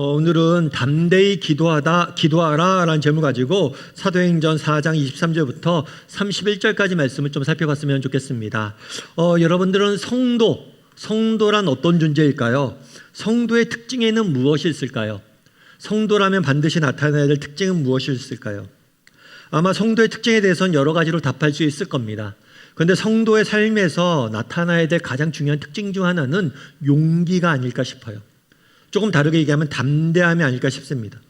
오늘은 담대히 기도하라 라는 제목을 가지고 사도행전 4장 23절부터 31절까지 말씀을 좀 살펴봤으면 좋겠습니다. 여러분들은 성도란 어떤 존재일까요? 성도의 특징에는 무엇이 있을까요? 성도라면 반드시 나타나야 될 특징은 무엇이 있을까요? 아마 성도의 특징에 대해서는 여러 가지로 답할 수 있을 겁니다. 그런데 성도의 삶에서 나타나야 될 가장 중요한 특징 중 하나는 용기가 아닐까 싶어요. 조금 다르게 얘기하면 담대함이 아닐까 싶습니다.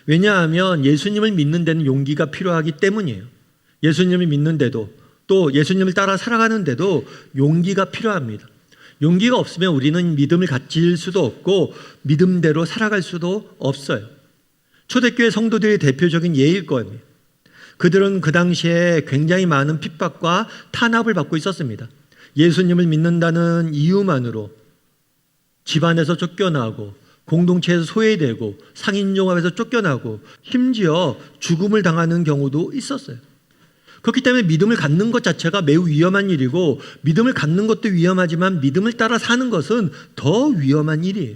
왜냐하면 예수님을 믿는 데는 용기가 필요하기 때문이에요. 예수님을 믿는데도 또 예수님을 따라 살아가는데도 용기가 필요합니다. 용기가 없으면 우리는 믿음을 가질 수도 없고 믿음대로 살아갈 수도 없어요. 초대교회 성도들의 대표적인 예일 거예요. 그들은 그 당시에 굉장히 많은 핍박과 탄압을 받고 있었습니다. 예수님을 믿는다는 이유만으로 집안에서 쫓겨나고 공동체에서 소외되고 상인종합에서 쫓겨나고 심지어 죽음을 당하는 경우도 있었어요. 그렇기 때문에 믿음을 갖는 것 자체가 매우 위험한 일이고 믿음을 갖는 것도 위험하지만 믿음을 따라 사는 것은 더 위험한 일이에요.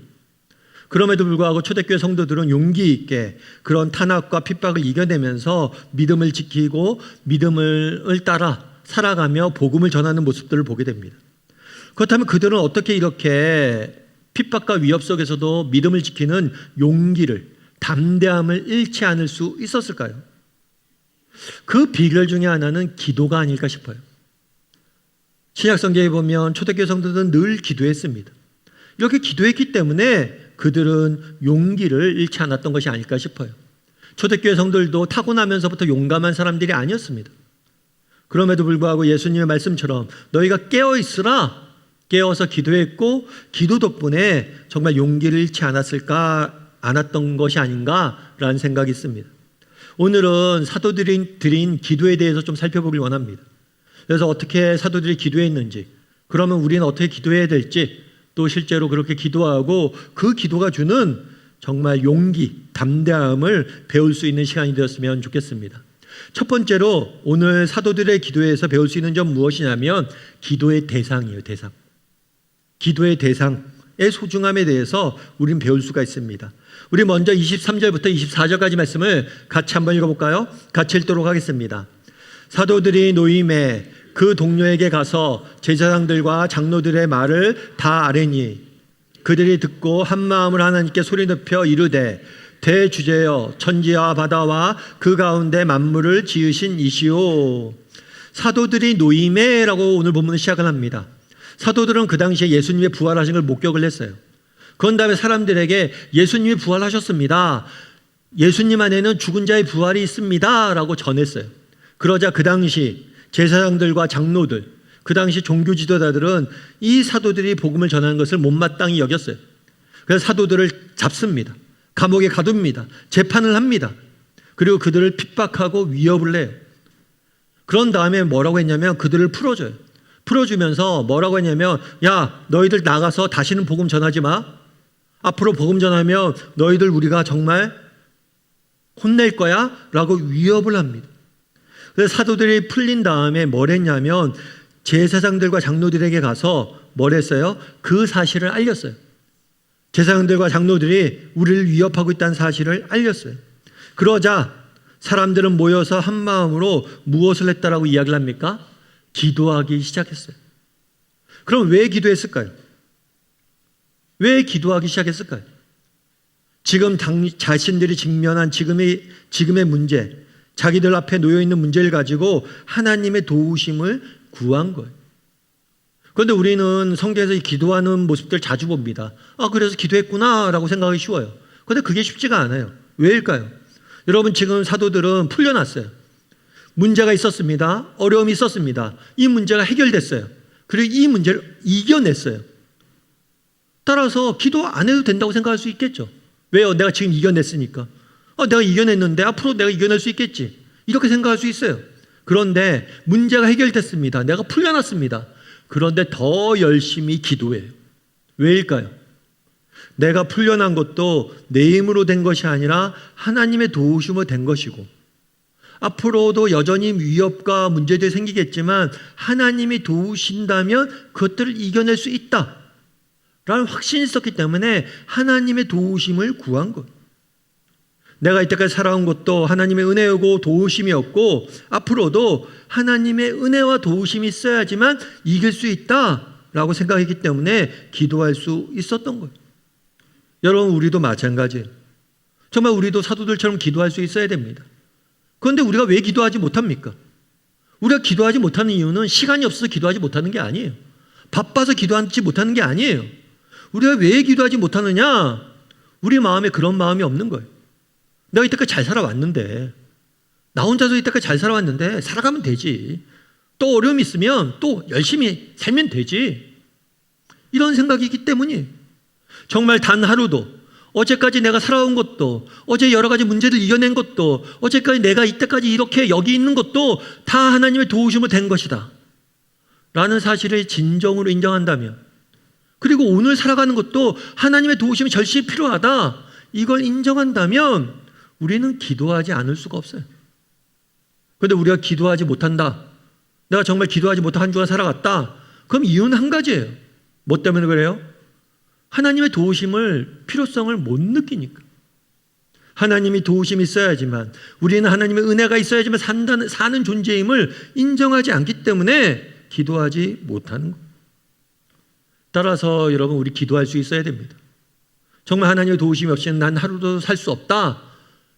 그럼에도 불구하고 초대교회 성도들은 용기 있게 그런 탄압과 핍박을 이겨내면서 믿음을 지키고 믿음을 따라 살아가며 복음을 전하는 모습들을 보게 됩니다. 그렇다면 그들은 어떻게 이렇게 핍박과 위협 속에서도 믿음을 지키는 용기를, 담대함을 잃지 않을 수 있었을까요? 그 비결 중에 하나는 기도가 아닐까 싶어요. 신약성경에 보면 초대교회 성도들은 늘 기도했습니다. 이렇게 기도했기 때문에 그들은 용기를 잃지 않았던 것이 아닐까 싶어요. 초대교회 성도들도 타고나면서부터 용감한 사람들이 아니었습니다. 그럼에도 불구하고 예수님의 말씀처럼 너희가 깨어있으라, 깨어서 기도했고 기도 덕분에 정말 용기를 잃지 않았던 것이 아닌가라는 생각이 있습니다. 오늘은 사도들이 드린 기도에 대해서 좀 살펴보길 원합니다. 그래서 어떻게 사도들이 기도했는지, 그러면 우리는 어떻게 기도해야 될지, 또 실제로 그렇게 기도하고 그 기도가 주는 정말 용기, 담대함을 배울 수 있는 시간이 되었으면 좋겠습니다. 첫 번째로 오늘 사도들의 기도에서 배울 수 있는 점 무엇이냐면 기도의 대상이에요. 대상. 기도의 대상의 소중함에 대해서 우리는 배울 수가 있습니다. 우리 먼저 23절부터 24절까지 말씀을 같이 한번 읽어볼까요? 같이 읽도록 하겠습니다. 사도들이 노임에 그 동료에게 가서 제사장들과 장로들의 말을 다 아뢰니 그들이 듣고 한 마음을 하나님께 소리 높여 이르되 대주제여 천지와 바다와 그 가운데 만물을 지으신 이시오. 사도들이 노임에라고 오늘 본문을 시작을 합니다. 사도들은 그 당시에 예수님의 부활하신 걸 목격을 했어요. 그런 다음에 사람들에게 예수님이 부활하셨습니다. 예수님 안에는 죽은 자의 부활이 있습니다 라고 전했어요. 그러자 그 당시 제사장들과 장로들, 그 당시 종교 지도자들은 이 사도들이 복음을 전하는 것을 못마땅히 여겼어요. 그래서 사도들을 잡습니다. 감옥에 가둡니다. 재판을 합니다. 그리고 그들을 핍박하고 위협을 해요. 그런 다음에 뭐라고 했냐면 그들을 풀어줘요. 풀어주면서 뭐라고 했냐면 야, 너희들 나가서 다시는 복음 전하지 마. 앞으로 복음 전하면 너희들 우리가 정말 혼낼 거야 라고 위협을 합니다. 그래서 사도들이 풀린 다음에 뭘 했냐면 제사장들과 장로들에게 가서 뭘 했어요? 그 사실을 알렸어요. 제사장들과 장로들이 우리를 위협하고 있다는 사실을 알렸어요. 그러자 사람들은 모여서 한 마음으로 무엇을 했다라고 이야기를 합니까? 기도하기 시작했어요. 그럼 왜 기도했을까요? 왜 기도하기 시작했을까요? 지금 자신들이 직면한 지금의 문제, 자기들 앞에 놓여있는 문제를 가지고 하나님의 도우심을 구한 거예요. 그런데 우리는 성경에서 이 기도하는 모습들 자주 봅니다. 그래서 기도했구나 라고 생각하기 쉬워요. 그런데 그게 쉽지가 않아요. 왜일까요? 여러분, 지금 사도들은 풀려났어요. 문제가 있었습니다. 어려움이 있었습니다. 이 문제가 해결됐어요. 그리고 이 문제를 이겨냈어요. 따라서 기도 안 해도 된다고 생각할 수 있겠죠. 왜요? 내가 지금 이겨냈으니까. 내가 이겨냈는데 앞으로 내가 이겨낼 수 있겠지. 이렇게 생각할 수 있어요. 그런데 문제가 해결됐습니다. 내가 풀려났습니다. 그런데 더 열심히 기도해요. 왜일까요? 내가 풀려난 것도 내 힘으로 된 것이 아니라 하나님의 도우심으로 된 것이고 앞으로도 여전히 위협과 문제들이 생기겠지만 하나님이 도우신다면 그것들을 이겨낼 수 있다 라는 확신이 있었기 때문에 하나님의 도우심을 구한 것. 내가 이때까지 살아온 것도 하나님의 은혜고 도우심이었고 앞으로도 하나님의 은혜와 도우심이 있어야지만 이길 수 있다라고 생각했기 때문에 기도할 수 있었던 거예요. 여러분, 우리도 마찬가지예요. 정말 우리도 사도들처럼 기도할 수 있어야 됩니다. 그런데 우리가 왜 기도하지 못합니까? 우리가 기도하지 못하는 이유는 시간이 없어서 기도하지 못하는 게 아니에요. 바빠서 기도하지 못하는 게 아니에요. 우리가 왜 기도하지 못하느냐? 우리 마음에 그런 마음이 없는 거예요. 내가 이때까지 잘 살아왔는데, 나 혼자서 이때까지 잘 살아왔는데 살아가면 되지. 또 어려움이 있으면 또 열심히 살면 되지. 이런 생각이기 때문이에요. 정말 단 하루도, 어제까지 내가 살아온 것도, 어제 여러 가지 문제를 이겨낸 것도, 어제까지 내가 이때까지 이렇게 여기 있는 것도 다 하나님의 도우심으로 된 것이다 라는 사실을 진정으로 인정한다면, 그리고 오늘 살아가는 것도 하나님의 도우심이 절실히 필요하다, 이걸 인정한다면 우리는 기도하지 않을 수가 없어요. 그런데 우리가 기도하지 못한다, 내가 정말 기도하지 못한 한 주간 살아갔다, 그럼 이유는 한 가지예요. 뭐 때문에 그래요? 하나님의 도우심을, 필요성을 못 느끼니까. 하나님이 도우심이 있어야지만, 우리는 하나님의 은혜가 있어야지만 사는 존재임을 인정하지 않기 때문에 기도하지 못하는 거예요. 따라서 여러분, 우리 기도할 수 있어야 됩니다. 정말 하나님의 도우심이 없이는 난 하루도 살 수 없다,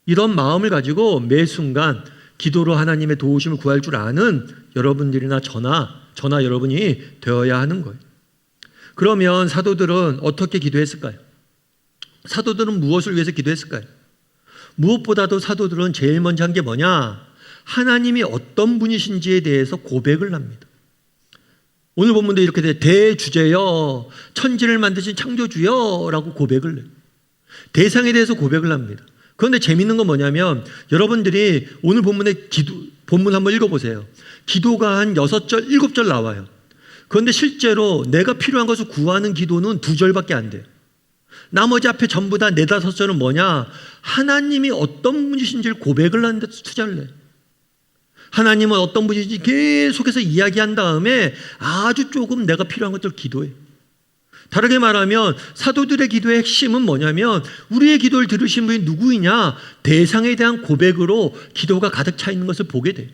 이런 마음을 가지고 매 순간 기도로 하나님의 도우심을 구할 줄 아는 여러분들이나 저나 여러분이 되어야 하는 거예요. 그러면 사도들은 어떻게 기도했을까요? 사도들은 무엇을 위해서 기도했을까요? 무엇보다도 사도들은 제일 먼저 한 게 뭐냐? 하나님이 어떤 분이신지에 대해서 고백을 합니다. 오늘 본문도 이렇게 돼, 대주제여, 천지를 만드신 창조주여 라고 고백을 해요. 대상에 대해서 고백을 합니다. 그런데 재밌는 건 뭐냐면, 여러분들이 오늘 본문 한번 읽어보세요. 기도가 한 6절, 7절 나와요. 그런데 실제로 내가 필요한 것을 구하는 기도는 2절밖에 안 돼요. 나머지 앞에 전부 다 4, 5절은 뭐냐? 하나님이 어떤 분이신지를 고백을 하는 데 투자를 해요. 하나님은 어떤 분인지 계속해서 이야기한 다음에 아주 조금 내가 필요한 것들을 기도해요. 다르게 말하면 사도들의 기도의 핵심은 뭐냐면, 우리의 기도를 들으신 분이 누구이냐? 대상에 대한 고백으로 기도가 가득 차 있는 것을 보게 돼요.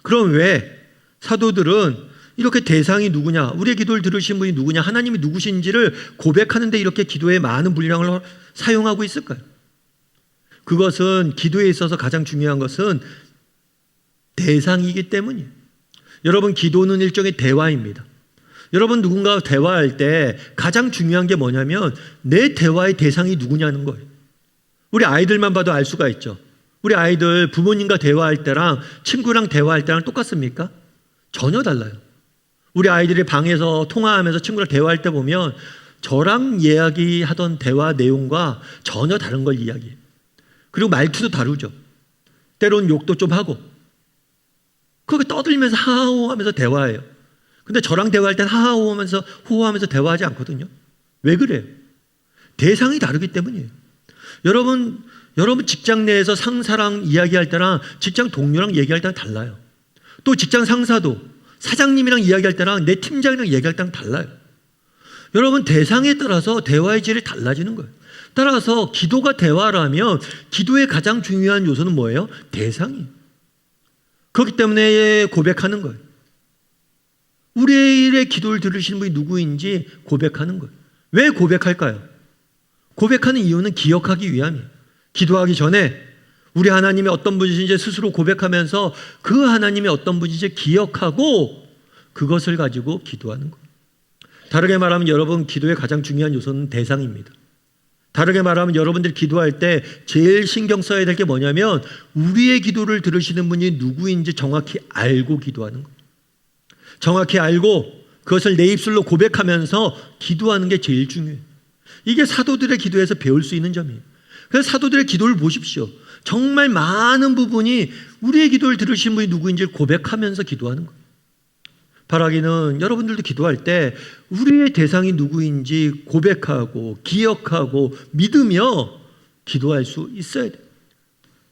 그럼 왜 사도들은 이렇게 대상이 누구냐, 우리의 기도를 들으신 분이 누구냐, 하나님이 누구신지를 고백하는데 이렇게 기도에 많은 분량을 사용하고 있을까요? 그것은 기도에 있어서 가장 중요한 것은 대상이기 때문이에요. 여러분, 기도는 일종의 대화입니다. 여러분, 누군가와 대화할 때 가장 중요한 게 뭐냐면 내 대화의 대상이 누구냐는 거예요. 우리 아이들만 봐도 알 수가 있죠. 우리 아이들 부모님과 대화할 때랑 친구랑 대화할 때랑 똑같습니까? 전혀 달라요. 우리 아이들이 방에서 통화하면서 친구랑 대화할 때 보면 저랑 이야기하던 대화 내용과 전혀 다른 걸 이야기해요. 그리고 말투도 다르죠. 때론 욕도 좀 하고, 그렇게 떠들면서 하하호 하면서 대화해요. 근데 저랑 대화할 땐 하하호 하면서 호호하면서 대화하지 않거든요. 왜 그래요? 대상이 다르기 때문이에요. 여러분 직장 내에서 상사랑 이야기할 때랑 직장 동료랑 얘기할 때랑 달라요. 또 직장 상사도 사장님이랑 이야기할 때랑 내 팀장이랑 얘기할 때랑 달라요. 여러분, 대상에 따라서 대화의 질이 달라지는 거예요. 따라서 기도가 대화라면 기도의 가장 중요한 요소는 뭐예요? 대상이에요. 그렇기 때문에 고백하는 거예요. 우리의 기도를 들으시는 분이 누구인지 고백하는 거예요. 왜 고백할까요? 고백하는 이유는 기억하기 위함이에요. 기도하기 전에 우리 하나님이 어떤 분이신지 스스로 고백하면서 그 하나님이 어떤 분이신지 기억하고 그것을 가지고 기도하는 거예요. 다르게 말하면 여러분, 기도의 가장 중요한 요소는 대상입니다. 다르게 말하면 여러분들이 기도할 때 제일 신경 써야 될 게 뭐냐면 우리의 기도를 들으시는 분이 누구인지 정확히 알고 기도하는 거예요. 정확히 알고 그것을 내 입술로 고백하면서 기도하는 게 제일 중요해요. 이게 사도들의 기도에서 배울 수 있는 점이에요. 그래서 사도들의 기도를 보십시오. 정말 많은 부분이 우리의 기도를 들으신 분이 누구인지를 고백하면서 기도하는 거예요. 바라기는 여러분들도 기도할 때 우리의 대상이 누구인지 고백하고 기억하고 믿으며 기도할 수 있어야 돼요.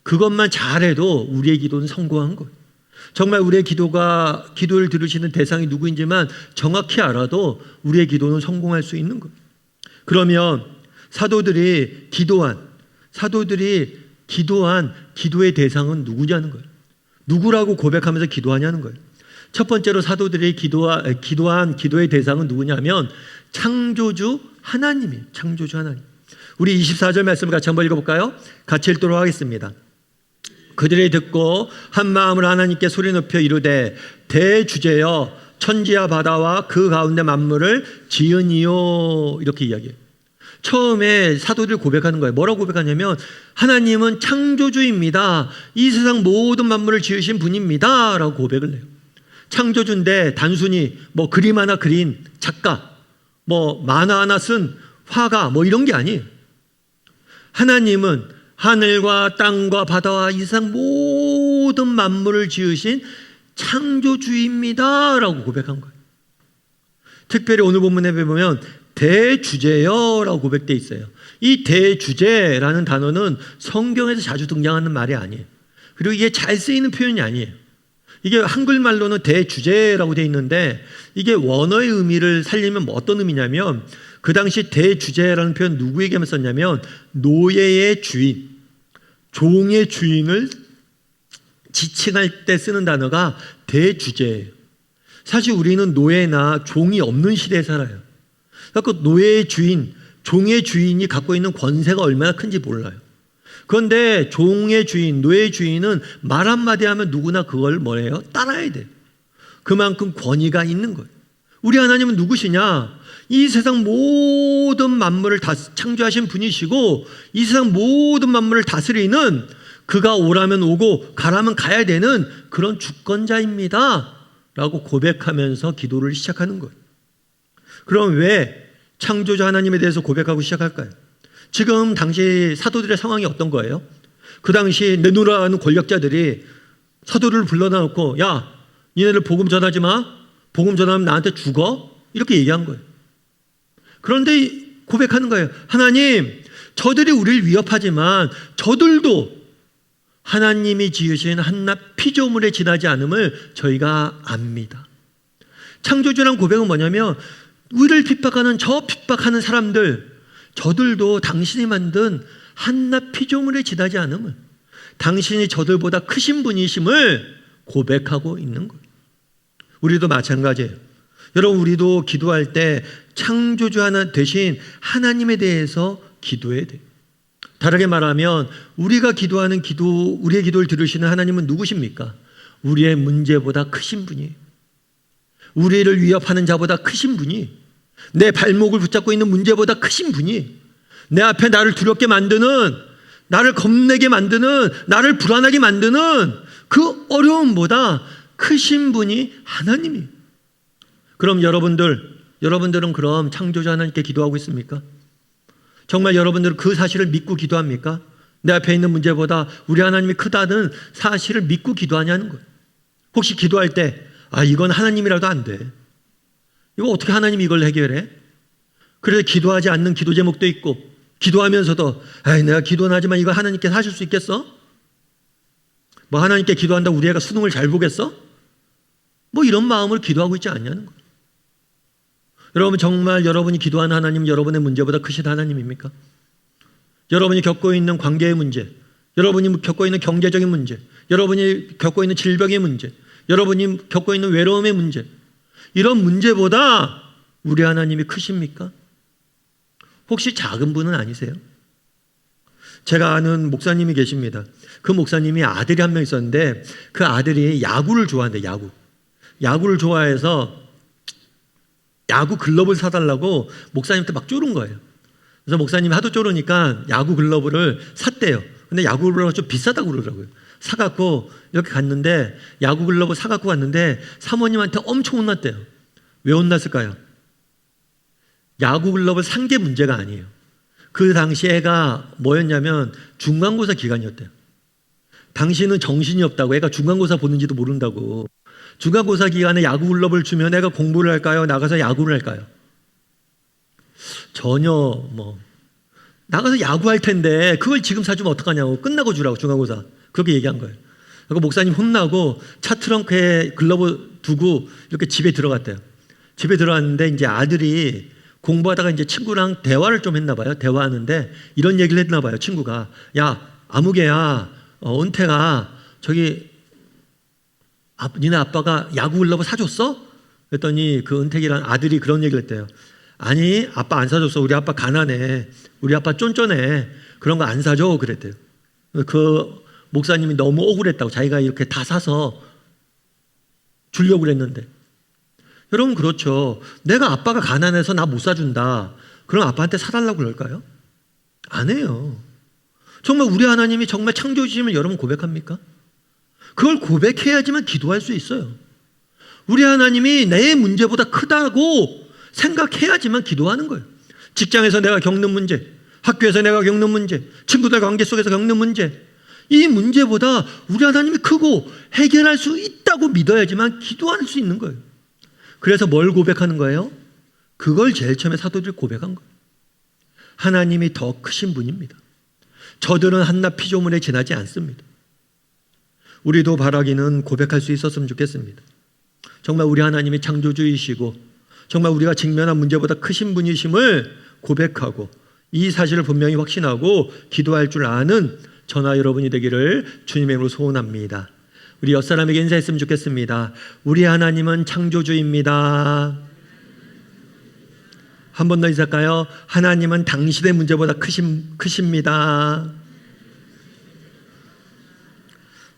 그것만 잘해도 우리의 기도는 성공한 거예요. 정말 우리의 기도를 들으시는 대상이 누구인지만 정확히 알아도 우리의 기도는 성공할 수 있는 거예요. 그러면 사도들이 기도한 기도의 대상은 누구냐는 거예요. 누구라고 고백하면서 기도하냐는 거예요. 첫 번째로 사도들이 기도한 기도의 대상은 누구냐면 창조주 하나님이에요. 창조주 하나님. 우리 24절 말씀을 같이 한번 읽어볼까요? 같이 읽도록 하겠습니다. 그들이 듣고 한 마음으로 하나님께 소리 높여 이르되 대주제여 천지와 바다와 그 가운데 만물을 지으니요. 이렇게 이야기해요. 처음에 사도들 고백하는 거예요. 뭐라고 고백하냐면 하나님은 창조주입니다. 이 세상 모든 만물을 지으신 분입니다. 라고 고백을 해요. 창조주인데 단순히 뭐 그림 하나 그린 작가, 뭐 만화 하나 쓴 화가 뭐 이런 게 아니에요. 하나님은 하늘과 땅과 바다와 이 세상 모든 만물을 지으신 창조주입니다. 라고 고백한 거예요. 특별히 오늘 본문에 보면 대주제여라고 고백되어 있어요. 이 대주제라는 단어는 성경에서 자주 등장하는 말이 아니에요. 그리고 이게 잘 쓰이는 표현이 아니에요. 이게 한글말로는 대주제라고 되어 있는데 이게 원어의 의미를 살리면 어떤 의미냐면 그 당시 대주제라는 표현 누구에게만 썼냐면 노예의 주인, 종의 주인을 지칭할 때 쓰는 단어가 대주제예요. 사실 우리는 노예나 종이 없는 시대에 살아요. 그러니까 노예의 주인, 종의 주인이 갖고 있는 권세가 얼마나 큰지 몰라요. 그런데 종의 주인, 노예의 주인은 말 한마디 하면 누구나 그걸 뭐래요? 따라야 돼요. 그만큼 권위가 있는 거예요. 우리 하나님은 누구시냐? 이 세상 모든 만물을 다 창조하신 분이시고 이 세상 모든 만물을 다스리는 그가 오라면 오고 가라면 가야 되는 그런 주권자입니다. 라고 고백하면서 기도를 시작하는 거예요. 그럼 왜 창조주 하나님에 대해서 고백하고 시작할까요? 지금 당시 사도들의 상황이 어떤 거예요? 그 당시 느누라는 권력자들이 사도를 불러다 놓고 야, 니네들 복음 전하지 마. 복음 전하면 나한테 죽어. 이렇게 얘기한 거예요. 그런데 고백하는 거예요. 하나님, 저들이 우리를 위협하지만 저들도 하나님이 지으신 한낱 피조물에 지나지 않음을 저희가 압니다. 창조주란 고백은 뭐냐면 우리를 핍박하는 저 핍박하는 사람들, 저들도 당신이 만든 한낱 피조물에 지나지 않음을, 당신이 저들보다 크신 분이심을 고백하고 있는 거예요. 우리도 마찬가지예요. 여러분, 우리도 기도할 때 창조주 하나 대신 하나님에 대해서 기도해야 돼요. 다르게 말하면 우리가 기도하는 우리의 기도를 들으시는 하나님은 누구십니까? 우리의 문제보다 크신 분이에요. 우리를 위협하는 자보다 크신 분이, 내 발목을 붙잡고 있는 문제보다 크신 분이, 내 앞에 나를 두렵게 만드는, 나를 겁내게 만드는, 나를 불안하게 만드는 그 어려움보다 크신 분이 하나님이에요. 그럼 여러분들은 그럼 창조주 하나님께 기도하고 있습니까? 정말 여러분들은 그 사실을 믿고 기도합니까? 내 앞에 있는 문제보다 우리 하나님이 크다는 사실을 믿고 기도하냐는 거예요. 혹시 기도할 때 이건 하나님이라도 안 돼. 이거 어떻게 하나님이 이걸 해결해? 그래서 기도하지 않는 기도 제목도 있고, 기도하면서도 내가 기도는 하지만 이거 하나님께서 하실 수 있겠어? 뭐 하나님께 기도한다고 우리 애가 수능을 잘 보겠어? 뭐 이런 마음으로 기도하고 있지 않냐는 거예요. 여러분, 정말 여러분이 기도하는 하나님은 여러분의 문제보다 크신 하나님입니까? 여러분이 겪고 있는 관계의 문제, 여러분이 겪고 있는 경제적인 문제, 여러분이 겪고 있는 질병의 문제, 여러분이 겪고 있는 외로움의 문제, 이런 문제보다 우리 하나님이 크십니까? 혹시 작은 분은 아니세요? 제가 아는 목사님이 계십니다. 그 목사님이 아들이 한 명 있었는데 그 아들이 야구를 좋아한대요. 야구를 좋아해서 야구 글러브를 사달라고 목사님한테 막 쪼른 거예요. 그래서 목사님이 하도 쪼르니까 야구 글러브를 샀대요. 근데 야구 글러브가 좀 비싸다고 그러더라고요. 사갖고 이렇게 갔는데, 야구 글러브 사갖고 갔는데 사모님한테 엄청 혼났대요. 왜 혼났을까요? 야구 글러브를 산 게 문제가 아니에요. 그 당시 애가 뭐였냐면 중간고사 기간이었대요. 당신은 정신이 없다고, 애가 중간고사 보는지도 모른다고. 중간고사 기간에 야구 글러브를 주면 애가 공부를 할까요? 나가서 야구를 할까요? 전혀 나가서 야구할 텐데 그걸 지금 사주면 어떡하냐고, 끝나고 주라고, 중간고사. 그렇게 얘기한 거예요. 그리고 목사님 혼나고 차 트렁크에 글러브 두고 이렇게 집에 들어갔대요. 집에 들어갔는데 이제 아들이 공부하다가 이제 친구랑 대화를 좀 했나 봐요. 대화하는데 이런 얘기를 했나 봐요. 친구가, 야, 아무개야, 은퇴가 저기 니네 아빠가 야구 글러브 사줬어? 그랬더니 그 은택이라는 아들이 그런 얘기를 했대요. 아니, 아빠 안 사줬어. 우리 아빠 가난해. 우리 아빠 쫀쫀해. 그런 거 안 사줘. 그랬대요. 그 목사님이 너무 억울했다고. 자기가 이렇게 다 사서 주려고 그랬는데. 여러분, 그렇죠. 내가 아빠가 가난해서 나 못 사준다. 그럼 아빠한테 사달라고 그럴까요? 안 해요. 정말 우리 하나님이 정말 창조주심을 여러분 고백합니까? 그걸 고백해야지만 기도할 수 있어요. 우리 하나님이 내 문제보다 크다고 생각해야지만 기도하는 거예요. 직장에서 내가 겪는 문제, 학교에서 내가 겪는 문제, 친구들 관계 속에서 겪는 문제, 이 문제보다 우리 하나님이 크고 해결할 수 있다고 믿어야지만 기도할 수 있는 거예요. 그래서 뭘 고백하는 거예요? 그걸 제일 처음에 사도들이 고백한 거예요. 하나님이 더 크신 분입니다. 저들은 한낱 피조물에 지나지 않습니다. 우리도 바라기는 고백할 수 있었으면 좋겠습니다. 정말 우리 하나님이 창조주이시고 정말 우리가 직면한 문제보다 크신 분이심을 고백하고 이 사실을 분명히 확신하고 기도할 줄 아는 저나 여러분이 되기를 주님의 이름으로 소원합니다. 우리 옆사람에게 인사했으면 좋겠습니다. 우리 하나님은 창조주입니다. 한 번 더 인사할까요? 하나님은 당신의 문제보다 크십니다.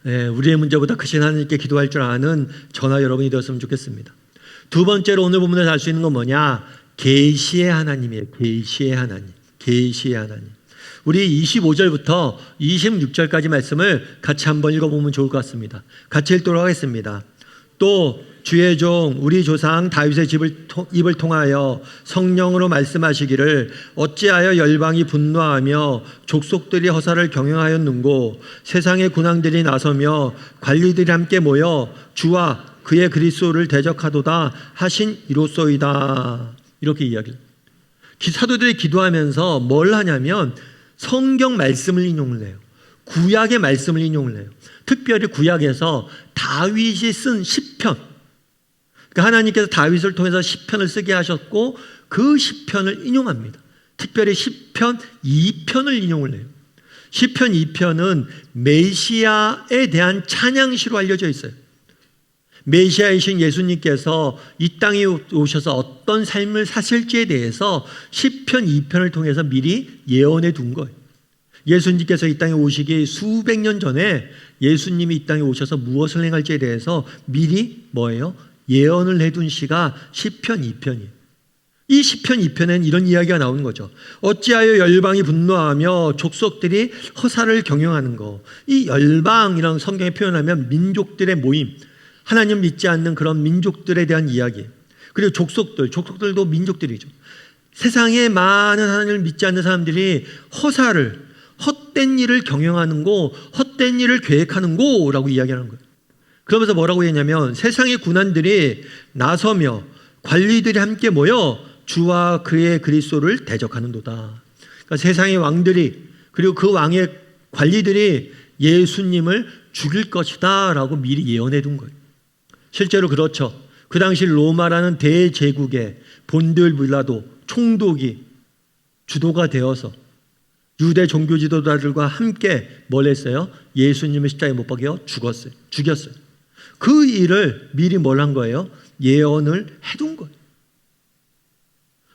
네, 우리의 문제보다 크신 하나님께 기도할 줄 아는 저나 여러분이 되었으면 좋겠습니다. 두 번째로 오늘 본문에서 알 수 있는 건 뭐냐? 계시의 하나님이에요. 계시의 하나님. 계시의 하나님. 우리 25절부터 26절까지 말씀을 같이 한번 읽어보면 좋을 것 같습니다. 같이 읽도록 하겠습니다. 또 주의 종 우리 조상 다윗의 입을 통하여 성령으로 말씀하시기를 어찌하여 열방이 분노하며 족속들이 허사를 경영하였는고 세상의 군왕들이 나서며 관리들이 함께 모여 주와 그의 그리스도를 대적하도다 하신 이로소이다. 이렇게 이야기를. 사도들이 기도하면서 뭘 하냐면 성경 말씀을 인용을 해요. 구약의 말씀을 인용을 해요. 특별히 구약에서 다윗이 쓴 시편, 그러니까 하나님께서 다윗을 통해서 시편을 쓰게 하셨고 그 시편을 인용합니다. 특별히 시편 2편을 인용을 해요. 시편 2편은 메시아에 대한 찬양시로 알려져 있어요. 메시아이신 예수님께서 이 땅에 오셔서 어떤 삶을 사실지에 대해서 시편 2편을 통해서 미리 예언해 둔 거예요. 예수님께서 이 땅에 오시기 수백 년 전에 예수님이 이 땅에 오셔서 무엇을 행할지에 대해서 미리 뭐예요? 예언을 해둔 시가 시편 2편이에요. 이 시편 2편에는 이런 이야기가 나오는 거죠. 어찌하여 열방이 분노하며 족속들이 허사를 경영하는 거. 이 열방이라는 성경에 표현하면 민족들의 모임, 하나님 믿지 않는 그런 민족들에 대한 이야기. 그리고 족속들도 민족들이죠. 세상에 많은 하나님을 믿지 않는 사람들이 헛된 일을 경영하는 거, 헛된 일을 계획하는 거라고 이야기하는 거예요. 그러면서 뭐라고 했냐면 세상의 군환들이 나서며 관리들이 함께 모여 주와 그의 그리스도를 대적하는도다. 그러니까 세상의 왕들이 그리고 그 왕의 관리들이 예수님을 죽일 것이다 라고 미리 예언해 둔 거예요. 실제로 그렇죠. 그 당시 로마라는 대제국의 본들 빌라도 총독이 주도가 되어서 유대 종교 지도자들과 함께 뭘 했어요? 예수님을 십자가에 못 박여 죽였어요. 그 일을 미리 뭘 한 거예요? 예언을 해둔 거예요.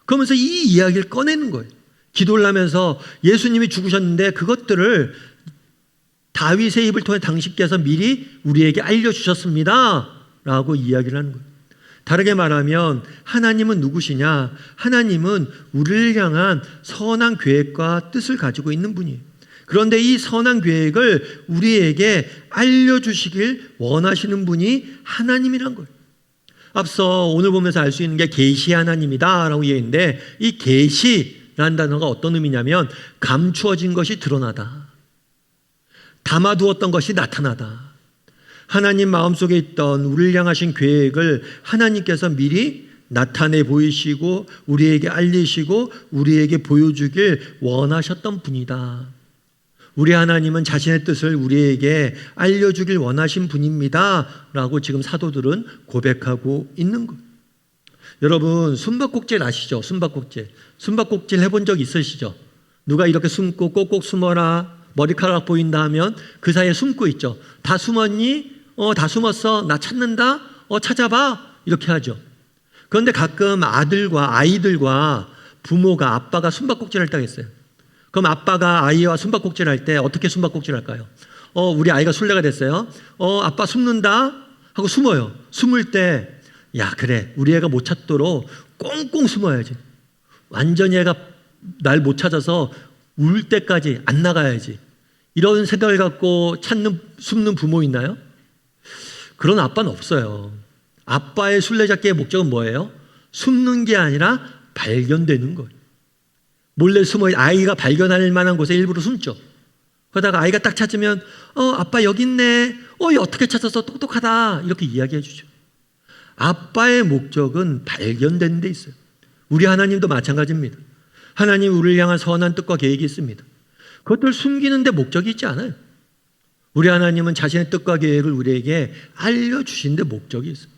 그러면서 이 이야기를 꺼내는 거예요. 기도를 하면서 예수님이 죽으셨는데 그것들을 다윗의 입을 통해 당신께서 미리 우리에게 알려주셨습니다 라고 이야기를 하는 거예요. 다르게 말하면 하나님은 누구시냐? 하나님은 우리를 향한 선한 계획과 뜻을 가지고 있는 분이에요. 그런데 이 선한 계획을 우리에게 알려주시길 원하시는 분이 하나님이란 거예요. 앞서 오늘 보면서 알 수 있는 게 계시 하나님이다 라고 얘기했는데 이 계시라는 단어가 어떤 의미냐면 감추어진 것이 드러나다. 담아두었던 것이 나타나다. 하나님 마음속에 있던 우리를 향하신 계획을 하나님께서 미리 나타내 보이시고 우리에게 알리시고 우리에게 보여주길 원하셨던 분이다. 우리 하나님은 자신의 뜻을 우리에게 알려주길 원하신 분입니다 라고 지금 사도들은 고백하고 있는 거예요. 여러분 숨바꼭질 아시죠? 숨바꼭질. 숨바꼭질 해본 적 있으시죠? 누가 이렇게 숨고 꼭꼭 숨어라, 머리카락 보인다 하면 그 사이에 숨고 있죠. 다 숨었니? 다 숨었어. 나 찾는다? 찾아봐. 이렇게 하죠. 그런데 가끔 아이들과 부모가, 아빠가 숨바꼭질 할 때가 있어요. 그럼 아빠가 아이와 숨바꼭질 할 때 어떻게 숨바꼭질 할까요? 우리 아이가 술래가 됐어요. 아빠 숨는다 하고 숨어요. 숨을 때, 야, 그래, 우리 애가 못 찾도록 꽁꽁 숨어야지. 완전히 애가 날 못 찾아서 울 때까지 안 나가야지. 이런 생각을 갖고 숨는 부모 있나요? 그런 아빠는 없어요. 아빠의 술래잡기의 목적은 뭐예요? 숨는 게 아니라 발견되는 거예요. 몰래 숨어, 아이가 발견할 만한 곳에 일부러 숨죠. 그러다가 아이가 딱 찾으면 아빠 여기 있네. 어떻게 찾아서 똑똑하다. 이렇게 이야기해 주죠. 아빠의 목적은 발견되는 데 있어요. 우리 하나님도 마찬가지입니다. 하나님 우리를 향한 선한 뜻과 계획이 있습니다. 그것들 숨기는 데 목적이 있지 않아요. 우리 하나님은 자신의 뜻과 계획을 우리에게 알려주신 데 목적이 있어요.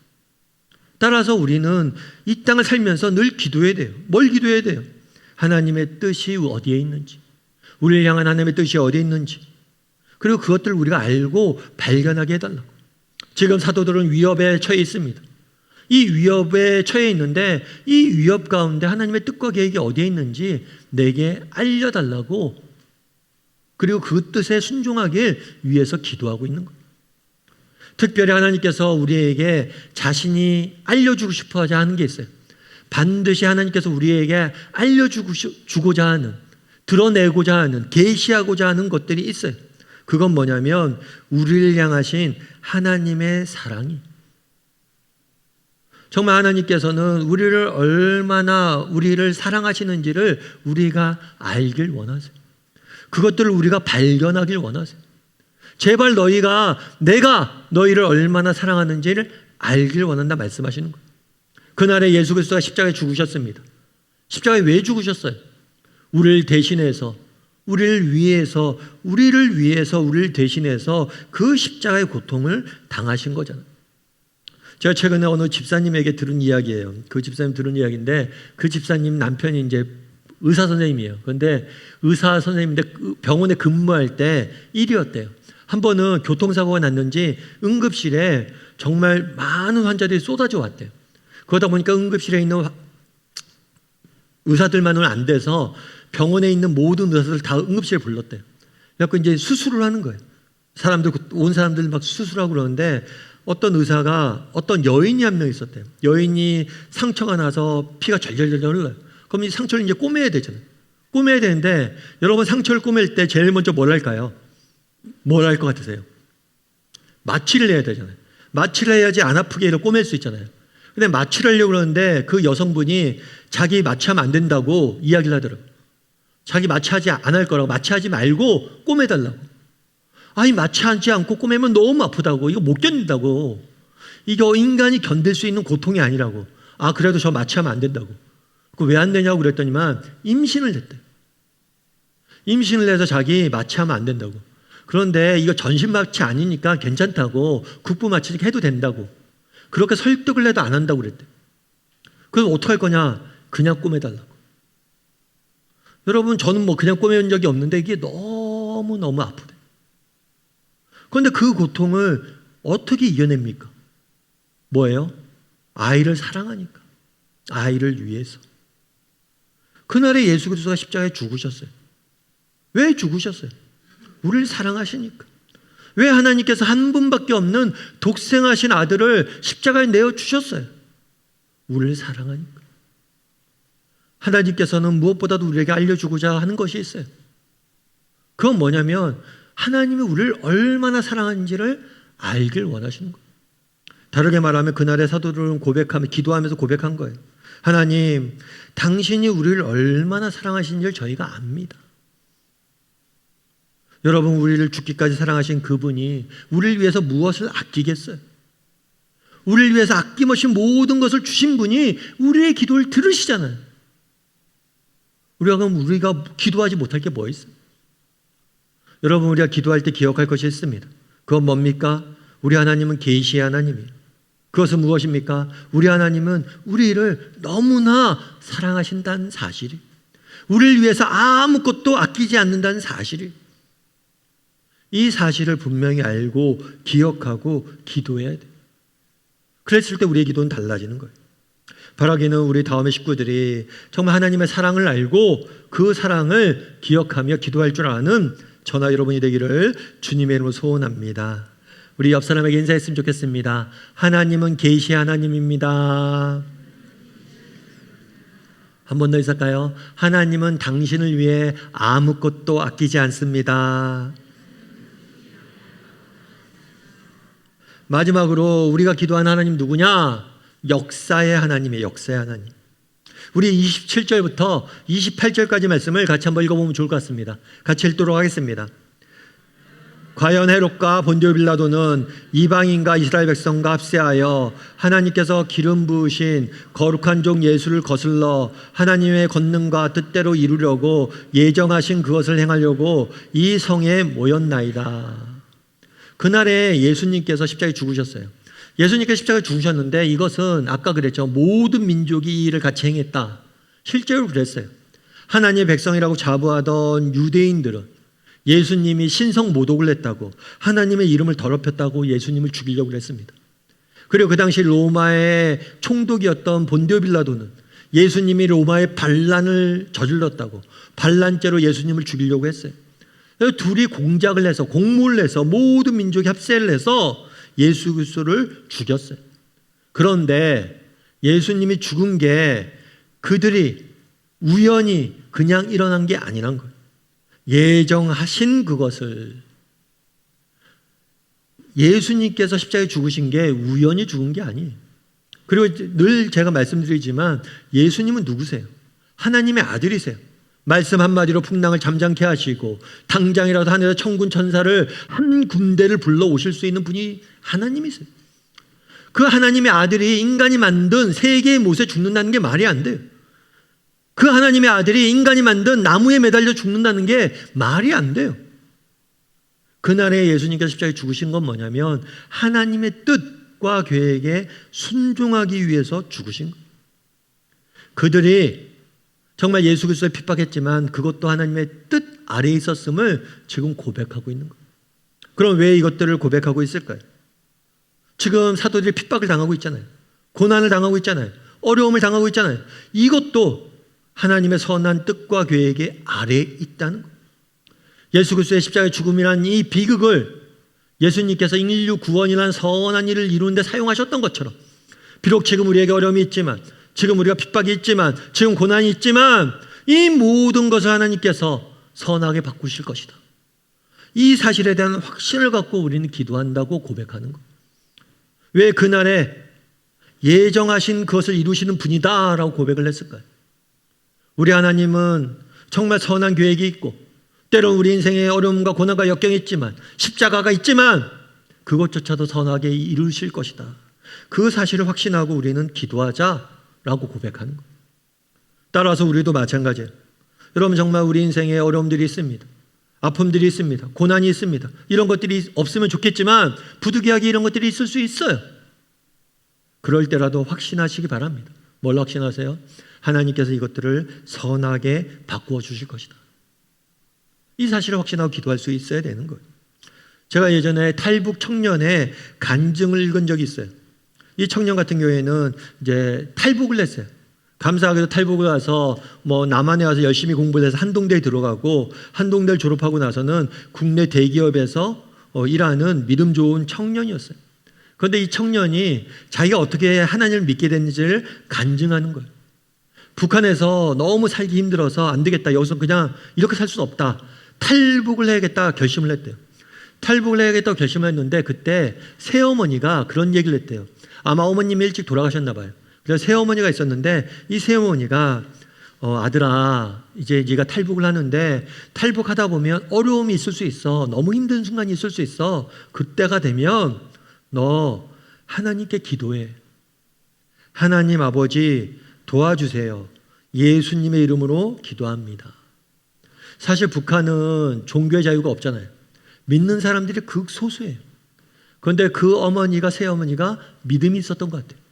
따라서 우리는 이 땅을 살면서 늘 기도해야 돼요. 뭘 기도해야 돼요? 하나님의 뜻이 어디에 있는지, 우리를 향한 하나님의 뜻이 어디에 있는지, 그리고 그것들을 우리가 알고 발견하게 해달라고. 지금 사도들은 위협에 처해 있습니다. 이 위협에 처해 있는데 이 위협 가운데 하나님의 뜻과 계획이 어디에 있는지 내게 알려달라고, 그리고 그 뜻에 순종하길 위해서 기도하고 있는 거예요. 특별히 하나님께서 우리에게 자신이 알려주고 싶어하자 하는 게 있어요. 반드시 하나님께서 우리에게 알려주고자 하는, 드러내고자 하는, 계시하고자 하는 것들이 있어요. 그건 뭐냐면 우리를 향하신 하나님의 사랑이. 정말 하나님께서는 우리를 사랑하시는지를 우리가 알길 원하세요. 그것들을 우리가 발견하길 원하세요. 제발 내가 너희를 얼마나 사랑하는지를 알길 원한다 말씀하시는 거예요. 그날에 예수 그리스도가 십자가에 죽으셨습니다. 십자가에 왜 죽으셨어요? 우리를 대신해서, 우리를 위해서 우리를 대신해서 그 십자가의 고통을 당하신 거잖아요. 제가 최근에 어느 집사님에게 들은 이야기예요. 그 집사님 들은 이야기인데, 그 집사님 남편이 이제 의사 선생님이에요. 그런데 의사 선생님인데 병원에 근무할 때 일이었대요. 한 번은 교통사고가 났는지 응급실에 정말 많은 환자들이 쏟아져 왔대요. 그러다 보니까 응급실에 있는 의사들만은 안 돼서 병원에 있는 모든 의사들 다 응급실에 불렀대요. 그래서 이제 수술을 하는 거예요. 온 사람들 막 수술하고 그러는데 어떤 의사가, 어떤 여인이 한 명 있었대요. 여인이 상처가 나서 피가 절절절 흘러요. 그럼 이 상처를 이제 꼬매야 되잖아요. 꼬매야 되는데 여러분 상처를 꼬맬 때 제일 먼저 뭘 할까요? 뭘 할 것 같으세요? 마취를 해야 되잖아요. 마취를 해야지 안 아프게 이렇게 꼬맬 수 있잖아요. 근데 마취를 하려고 그러는데 그 여성분이 자기 마취하면 안 된다고 이야기를 하더라고요. 자기 마취하지 안 할 거라고, 마취하지 말고 꼬매달라고. 아니, 마취하지 않고 꼬매면 너무 아프다고, 이거 못 견딘다고, 이거 인간이 견딜 수 있는 고통이 아니라고. 그래도 저 마취하면 안 된다고. 그 왜 안 되냐고 그랬더니만 임신을 했대요. 임신을 해서 자기 마취하면 안 된다고. 그런데 이거 전신 마취 아니니까 괜찮다고, 국부 마취 해도 된다고. 그렇게 설득을 해도 안 한다고 그랬대요. 그럼 어떻게 할 거냐? 그냥 꼬매달라고. 여러분, 저는 그냥 꼬매온 적이 없는데 이게 너무너무 아프대요. 그런데 그 고통을 어떻게 이겨냅니까? 뭐예요? 아이를 사랑하니까. 아이를 위해서. 그날에 예수 그리스도가 십자가에 죽으셨어요. 왜 죽으셨어요? 우리를 사랑하시니까. 왜 하나님께서 한 분밖에 없는 독생하신 아들을 십자가에 내어주셨어요? 우리를 사랑하니까. 하나님께서는 무엇보다도 우리에게 알려주고자 하는 것이 있어요. 그건 뭐냐면 하나님이 우리를 얼마나 사랑하는지를 알길 원하시는 거예요. 다르게 말하면 그날의 사도들은 기도하면서 고백한 거예요. 하나님, 당신이 우리를 얼마나 사랑하시는지를 저희가 압니다. 여러분, 우리를 죽기까지 사랑하신 그분이 우리를 위해서 무엇을 아끼겠어요? 우리를 위해서 아낌없이 모든 것을 주신 분이 우리의 기도를 들으시잖아요. 우리가 기도하지 못할 게 뭐 있어요? 여러분, 우리가 기도할 때 기억할 것이 있습니다. 그건 뭡니까? 우리 하나님은 계시의 하나님이에요. 그것은 무엇입니까? 우리 하나님은 우리를 너무나 사랑하신다는 사실이, 우리를 위해서 아무것도 아끼지 않는다는 사실이, 이 사실을 분명히 알고 기억하고 기도해야 돼요. 그랬을 때 우리의 기도는 달라지는 거예요. 바라기는 우리 다음의 식구들이 정말 하나님의 사랑을 알고 그 사랑을 기억하며 기도할 줄 아는 저나 여러분이 되기를 주님의 이름으로 소원합니다. 우리 옆 사람에게 인사했으면 좋겠습니다. 하나님은 계시 하나님입니다. 한 번 더 있을까요? 하나님은 당신을 위해 아무것도 아끼지 않습니다. 마지막으로 우리가 기도하는 하나님 누구냐? 역사의 하나님이에요. 역사의 하나님. 우리 27절부터 28절까지 말씀을 같이 한번 읽어보면 좋을 것 같습니다. 같이 읽도록 하겠습니다. 과연 헤롯과 본디오 빌라도는 이방인과 이스라엘 백성과 합세하여 하나님께서 기름 부으신 거룩한 종 예수를 거슬러 하나님의 권능과 뜻대로 이루려고 예정하신 그것을 행하려고 이 성에 모였나이다. 그날에 예수님께서 십자가에 죽으셨어요. 예수님께서 십자가에 죽으셨는데 이것은 아까 그랬죠. 모든 민족이 이 일을 같이 행했다. 실제로 그랬어요. 하나님의 백성이라고 자부하던 유대인들은 예수님이 신성 모독을 했다고, 하나님의 이름을 더럽혔다고 예수님을 죽이려고 했습니다. 그리고 그 당시 로마의 총독이었던 본디오 빌라도는 예수님이 로마의 반란을 저질렀다고 반란죄로 예수님을 죽이려고 했어요. 둘이 공작을 해서, 공모를 해서 모든 민족이 합세를 해서 예수 그리스도를 죽였어요. 그런데 예수님이 죽은 게 그들이 우연히 그냥 일어난 게 아니란 거예요. 예정하신 그것을, 예수님께서 십자가에 죽으신 게 우연히 죽은 게 아니에요. 그리고 늘 제가 말씀드리지만 예수님은 누구세요? 하나님의 아들이세요. 말씀 한마디로 풍랑을 잠잠케 하시고 당장이라도 하늘에서 천군 천사를 한 군대를 불러오실 수 있는 분이 하나님이세요. 그 하나님의 아들이 인간이 만든 세계의 못에 죽는다는 게 말이 안 돼요. 그 하나님의 아들이 인간이 만든 나무에 매달려 죽는다는 게 말이 안 돼요. 그날에 예수님께서 십자가에 죽으신 건 뭐냐면 하나님의 뜻과 계획에 순종하기 위해서 죽으신 거예요. 그들이 정말 예수 그리스도에 핍박했지만 그것도 하나님의 뜻 아래에 있었음을 지금 고백하고 있는 거예요. 그럼 왜 이것들을 고백하고 있을까요? 지금 사도들이 핍박을 당하고 있잖아요. 고난을 당하고 있잖아요. 어려움을 당하고 있잖아요. 이것도 하나님의 선한 뜻과 계획의 아래에 있다는 거예요. 예수 그리스도의 십자가의 죽음이라는 이 비극을 예수님께서 인류 구원이라는 선한 일을 이루는데 사용하셨던 것처럼, 비록 지금 우리에게 어려움이 있지만, 지금 우리가 핍박이 있지만, 지금 고난이 있지만, 이 모든 것을 하나님께서 선하게 바꾸실 것이다. 이 사실에 대한 확신을 갖고 우리는 기도한다고 고백하는 것. 왜 그날에 예정하신 그것을 이루시는 분이다 라고 고백을 했을까요? 우리 하나님은 정말 선한 계획이 있고 때론 우리 인생에 어려움과 고난과 역경이 있지만, 십자가가 있지만 그것조차도 선하게 이루실 것이다. 그 사실을 확신하고 우리는 기도하자라고 고백하는 거예요. 따라서 우리도 마찬가지예요. 여러분, 정말 우리 인생에 어려움들이 있습니다. 아픔들이 있습니다. 고난이 있습니다. 이런 것들이 없으면 좋겠지만 부득이하게 이런 것들이 있을 수 있어요. 그럴 때라도 확신하시기 바랍니다. 뭘 확신하세요? 하나님께서 이것들을 선하게 바꾸어 주실 것이다. 이 사실을 확신하고 기도할 수 있어야 되는 거예요. 제가 예전에 탈북 청년의 간증을 읽은 적이 있어요. 이 청년 같은 경우에는 이제 탈북을 했어요. 감사하게도 탈북을 가서 남한에 와서 열심히 공부를 해서 한동대에 들어가고, 한동대를 졸업하고 나서는 국내 대기업에서 일하는 믿음 좋은 청년이었어요. 그런데 이 청년이 자기가 어떻게 하나님을 믿게 됐는지를 간증하는 거예요. 북한에서 너무 살기 힘들어서 안 되겠다. 여기서 그냥 이렇게 살 수는 없다. 탈북을 해야겠다 결심을 했대요. 탈북을 해야겠다고 결심을 했는데 그때 새어머니가 그런 얘기를 했대요. 아마 어머님이 일찍 돌아가셨나 봐요. 그래서 새어머니가 있었는데 이 새어머니가 아들아, 이제 네가 탈북을 하는데 탈북하다 보면 어려움이 있을 수 있어. 너무 힘든 순간이 있을 수 있어. 그때가 되면 너 하나님께 기도해. 하나님 아버지 도와주세요. 예수님의 이름으로 기도합니다. 사실 북한은 종교의 자유가 없잖아요. 믿는 사람들이 극소수예요. 그런데 그 어머니가, 새어머니가 믿음이 있었던 것 같아요.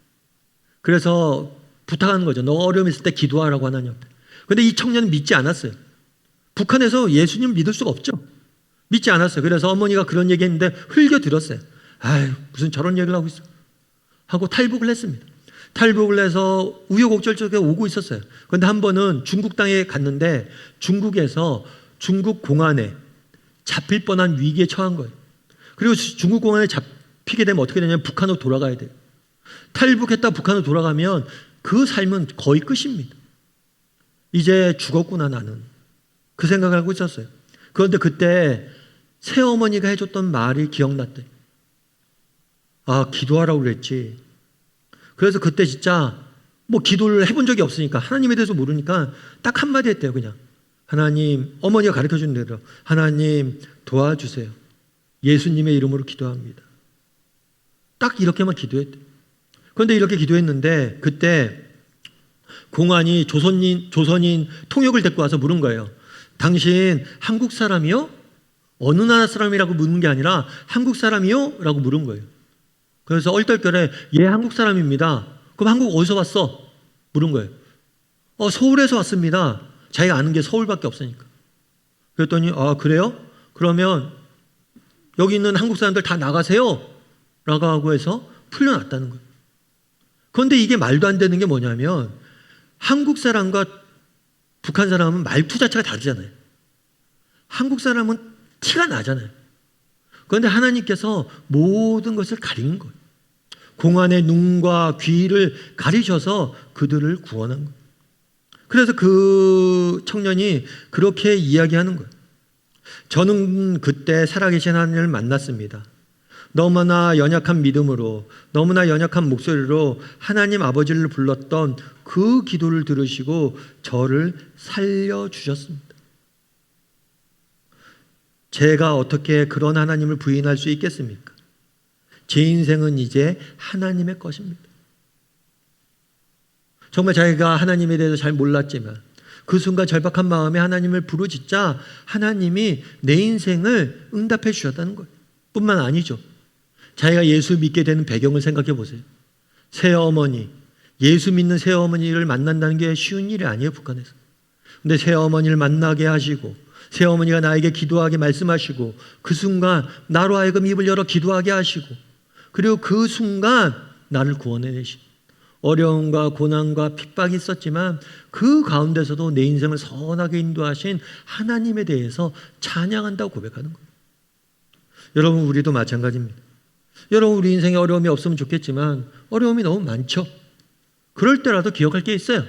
그래서 부탁하는 거죠. 너 어려움 있을 때 기도하라고 하나님한테. 그런데 이 청년은 믿지 않았어요. 북한에서 예수님 믿을 수가 없죠. 믿지 않았어요. 그래서 어머니가 그런 얘기 했는데 흘겨 들었어요. 아유, 무슨 저런 얘기를 하고 있어. 하고 탈북을 했습니다. 탈북을 해서 우여곡절 속에 오고 있었어요. 그런데 한 번은 중국 땅에 갔는데 중국에서 중국 공안에 잡힐 뻔한 위기에 처한 거예요. 그리고 중국 공안에 잡히게 되면 어떻게 되냐면 북한으로 돌아가야 돼요. 탈북했다 북한으로 돌아가면 그 삶은 거의 끝입니다. 이제 죽었구나 나는. 그 생각을 하고 있었어요. 그런데 그때 새어머니가 해줬던 말이 기억났대. 아, 기도하라고 그랬지. 그래서 그때 진짜 뭐 기도를 해본 적이 없으니까 하나님에 대해서 모르니까 딱 한마디 했대요. 그냥 하나님, 어머니가 가르쳐준 대로 하나님 도와주세요. 예수님의 이름으로 기도합니다. 딱 이렇게만 기도했대요. 그런데 이렇게 기도했는데 그때 공안이 조선인 통역을 데리고 와서 물은 거예요. 당신 한국 사람이요? 어느 나라 사람이라고 묻는 게 아니라 한국 사람이요? 라고 물은 거예요. 그래서 얼떨결에 예, 한국 사람입니다. 그럼 한국 어디서 왔어? 물은 거예요. 서울에서 왔습니다. 자기가 아는 게 서울밖에 없으니까. 그랬더니 아, 그래요? 그러면 여기 있는 한국 사람들 다 나가세요. 라고 해서 풀려났다는 거예요. 그런데 이게 말도 안 되는 게 뭐냐면 한국 사람과 북한 사람은 말투 자체가 다르잖아요. 한국 사람은 티가 나잖아요. 그런데 하나님께서 모든 것을 가린 거예요. 공안의 눈과 귀를 가리셔서 그들을 구원한 거예요. 그래서 그 청년이 그렇게 이야기하는 거예요. 저는 그때 살아계신 하나님을 만났습니다. 너무나 연약한 믿음으로, 너무나 연약한 목소리로 하나님 아버지를 불렀던 그 기도를 들으시고 저를 살려주셨습니다. 제가 어떻게 그런 하나님을 부인할 수 있겠습니까? 제 인생은 이제 하나님의 것입니다. 정말 자기가 하나님에 대해서 잘 몰랐지만 그 순간 절박한 마음에 하나님을 부르짖자 하나님이 내 인생을 응답해 주셨다는 거예요. 뿐만 아니죠. 자기가 예수 믿게 되는 배경을 생각해 보세요. 새어머니, 예수 믿는 새어머니를 만난다는 게 쉬운 일이 아니에요, 북한에서. 근데 새어머니를 만나게 하시고 새어머니가 나에게 기도하게 말씀하시고 그 순간 나로 하여금 입을 열어 기도하게 하시고 그리고 그 순간 나를 구원해내신 어려움과 고난과 핍박이 있었지만 그 가운데서도 내 인생을 선하게 인도하신 하나님에 대해서 찬양한다고 고백하는 거예요. 여러분, 우리도 마찬가지입니다. 여러분, 우리 인생에 어려움이 없으면 좋겠지만 어려움이 너무 많죠. 그럴 때라도 기억할 게 있어요.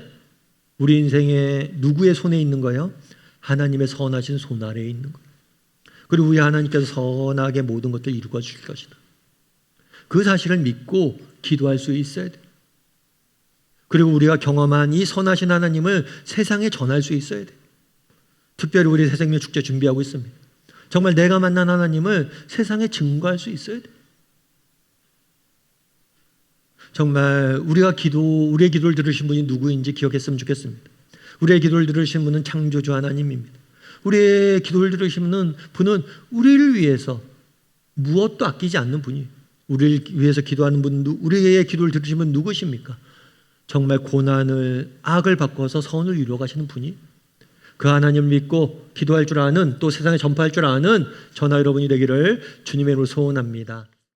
우리 인생에 누구의 손에 있는 거예요? 하나님의 선하신 손 아래에 있는 거예요. 그리고 우리 하나님께서 선하게 모든 것들을 이루어 주실 것이다. 그 사실을 믿고 기도할 수 있어야 돼요. 그리고 우리가 경험한 이 선하신 하나님을 세상에 전할 수 있어야 돼요. 특별히 우리 새생명 축제 준비하고 있습니다. 정말 내가 만난 하나님을 세상에 증거할 수 있어야 돼요. 정말 우리의 기도를 들으신 분이 누구인지 기억했으면 좋겠습니다. 우리의 기도를 들으신 분은 창조주 하나님입니다. 우리의 기도를 들으신 분은 우리를 위해서 무엇도 아끼지 않는 분이에요. 우리를 위해서 기도하는 분, 우리의 기도를 들으신 분 누구십니까? 정말 고난을, 악을 바꿔서 선을 이루어 가시는 분이 그 하나님을 믿고 기도할 줄 아는, 또 세상에 전파할 줄 아는 저나 여러분이 되기를 주님의 이름으로 소원합니다.